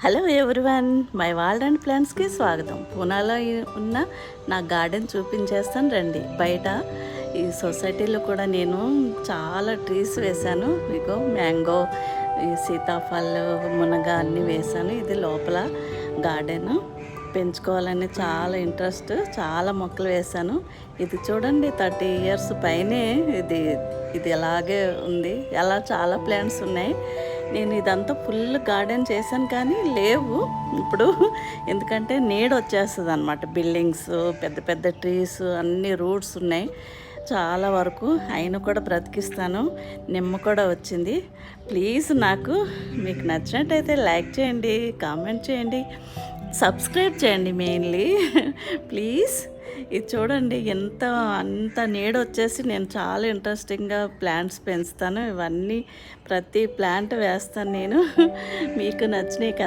Hello everyone, my world and ప్లాంట్స్కి స్వాగతం. పూనాలో ఉన్న నా గార్డెన్ చూపించేస్తాను రండి. బయట ఈ సొసైటీలో కూడా నేను చాలా ట్రీస్ వేశాను. మీకు మ్యాంగో, ఈ సీతాఫలం, మునగ అన్నీ వేశాను. ఇది లోపల గార్డెన్ పెంచుకోవాలని చాలా ఇంట్రెస్ట్, చాలా మొక్కలు వేశాను. ఇది చూడండి 30 years పైనే ఇది ఇది అలాగే ఉంది. అలా చాలా ప్లాంట్స్ ఉన్నాయి. నేను ఇదంతా ఫుల్ గార్డెన్ చేశాను కానీ లేవు ఇప్పుడు, ఎందుకంటే నీడ వచ్చేస్తుంది అనమాట. బిల్డింగ్స్, పెద్ద పెద్ద ట్రీస్, అన్ని రూట్స్ ఉన్నాయి చాలా వరకు. అయినా కూడా బ్రతికిస్తాను. నిమ్మ కూడా వచ్చింది. ప్లీజ్ నాకు మీకు నచ్చినట్టయితే లైక్ చేయండి, కామెంట్ చేయండి, సబ్స్క్రైబ్ చేయండి మెయిన్లీ ప్లీజ్. ఇది చూడండి అంత నీడ వచ్చేసి నేను చాలా ఇంట్రెస్టింగ్గా ప్లాంట్స్ పెంచుతాను. ఇవన్నీ ప్రతి ప్లాంట్ వేస్తాను నేను. మీకు నచ్చినాయి కదా.